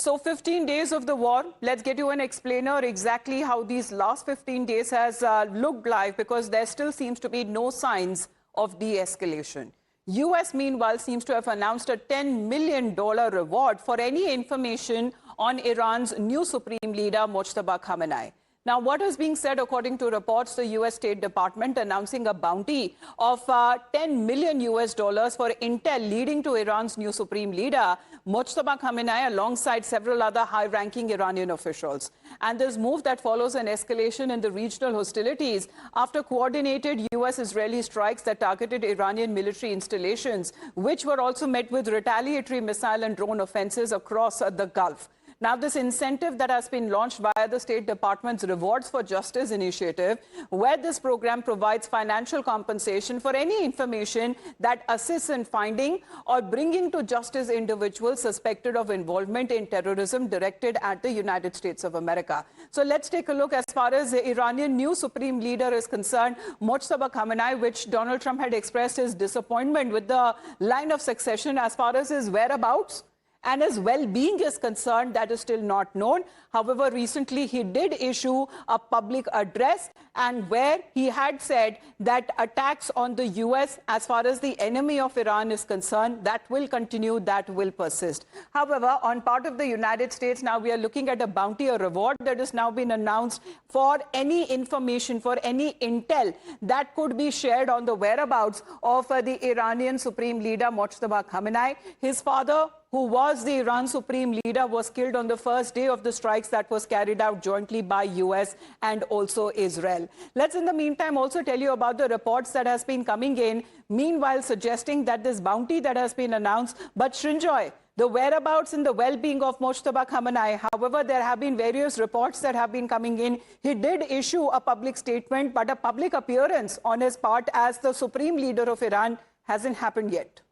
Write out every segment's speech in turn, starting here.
So 15 days of the war, let's get you an explainer exactly how these last 15 days has looked like, because there still seems to be no signs of de-escalation. US, meanwhile, seems to have announced a $10 million reward for any information on Iran's new Supreme Leader, Mojtaba Khamenei. Now, what is being said, according to reports, the U.S. State Department announcing a bounty of $10 million for intel leading to Iran's new Supreme Leader, Mojtaba Khamenei, alongside several other high-ranking Iranian officials. And this move that follows an escalation in the regional hostilities after coordinated U.S.-Israeli strikes that targeted Iranian military installations, which were also met with retaliatory missile and drone offenses across the Gulf. Now, this incentive that has been launched via the State Department's Rewards for Justice initiative, where this program provides financial compensation for any information that assists in finding or bringing to justice individuals suspected of involvement in terrorism directed at the United States of America. So let's take a look as far as the Iranian new Supreme Leader is concerned, Mojtaba Khamenei, which Donald Trump had expressed his disappointment with the line of succession as far as his whereabouts and his well-being is concerned, that is still not known. However, recently he did issue a public address, and where he had said that attacks on the US as far as the enemy of Iran is concerned, that will continue, that will persist. However, on part of the United States, now we are looking at a bounty or reward that has now been announced for any information, for any intel that could be shared on the whereabouts of the Iranian Supreme Leader, Mojtaba Khamenei. His father, who was the Iran Supreme Leader, was killed on the first day of the strikes that was carried out jointly by US and also Israel. Let's in the meantime also tell you about the reports that has been coming in, meanwhile suggesting that this bounty that has been announced, but Srinjoy, the whereabouts and the well-being of Mojtaba Khamenei, however, there have been various reports that have been coming in. He did issue a public statement, but a public appearance on his part as the Supreme Leader of Iran hasn't happened yet.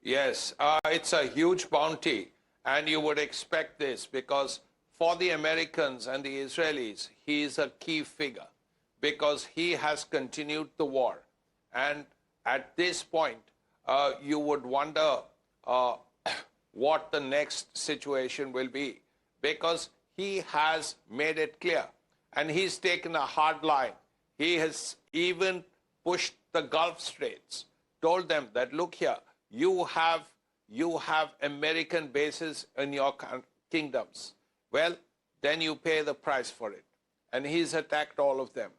Yes, it's a huge bounty, and you would expect this because for the Americans and the Israelis, he is a key figure because he has continued the war. And at this point, you would wonder what the next situation will be, because he has made it clear and he's taken a hard line. He has even pushed the Gulf states, told them that, look here, you have American bases in your kingdoms. Well, then you pay the price for it. And he's attacked all of them.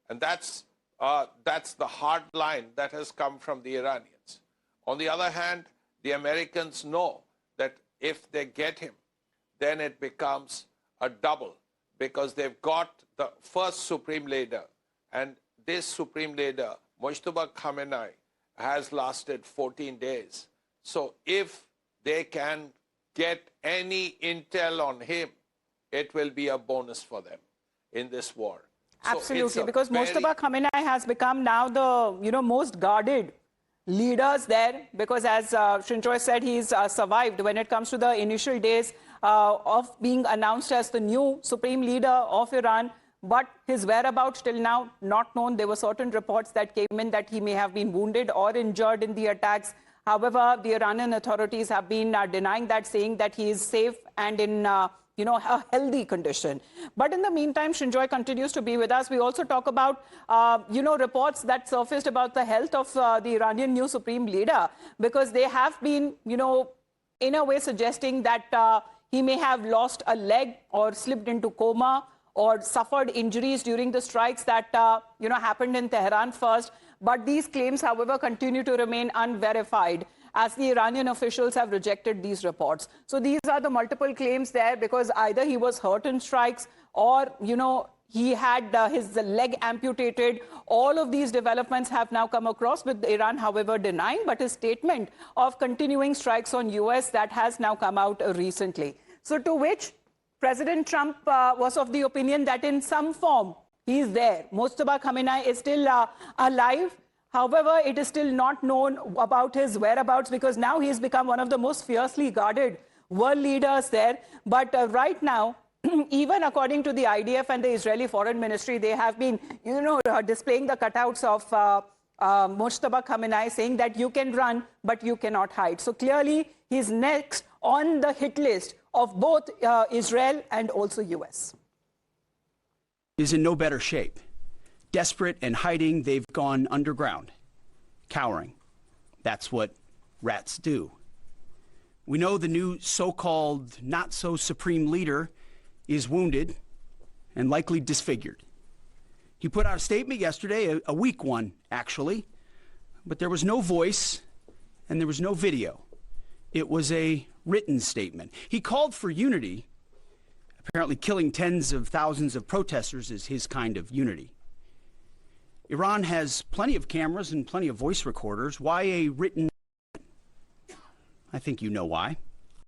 And that's the hard line that has come from the Iranians. On the other hand, the Americans know that if they get him, then it becomes a double, because they've got the first Supreme Leader. And this Supreme Leader, Mojtaba Khamenei, has lasted 14 days. So if they can get any intel on him, it will be a bonus for them in this war. Absolutely, because Mojtaba Khamenei has become now the most guarded leaders there, because as Srinjoy said, he's survived when it comes to the initial days of being announced as the new Supreme Leader of Iran. But his whereabouts till now not known. There were certain reports that came in that he may have been wounded or injured in the attacks. However, the Iranian authorities have been denying that, saying that he is safe and in a healthy condition. But in the meantime, Srinjoy continues to be with us. We also talk about reports that surfaced about the health of the Iranian new Supreme Leader, because they have been in a way suggesting that he may have lost a leg or slipped into coma, or suffered injuries during the strikes that happened in Tehran first. But these claims, however, continue to remain unverified, as the Iranian officials have rejected these reports. So these are the multiple claims there, because either he was hurt in strikes or, he had his leg amputated. All of these developments have now come across, with Iran, however, denying. But his statement of continuing strikes on US, that has now come out recently. So to which President Trump was of the opinion that in some form he is there. Mojtaba Khamenei is still alive. However, it is still not known about his whereabouts, because now he has become one of the most fiercely guarded world leaders there. But right now, even according to the IDF and the Israeli Foreign Ministry, they have been, displaying the cutouts of Mojtaba Khamenei, saying that you can run, but you cannot hide. So clearly, he's next on the hit list of both Israel and also US. Is in no better shape. Desperate and hiding, they've gone underground, cowering. That's what rats do. We know the new so-called not-so-supreme leader is wounded and likely disfigured. He put out a statement yesterday, a weak one, actually, but there was no voice and there was no video. It was a written statement. He called for unity. Apparently killing tens of thousands of protesters is his kind of unity. Iran has plenty of cameras and plenty of voice recorders. Why a written? I think you know why.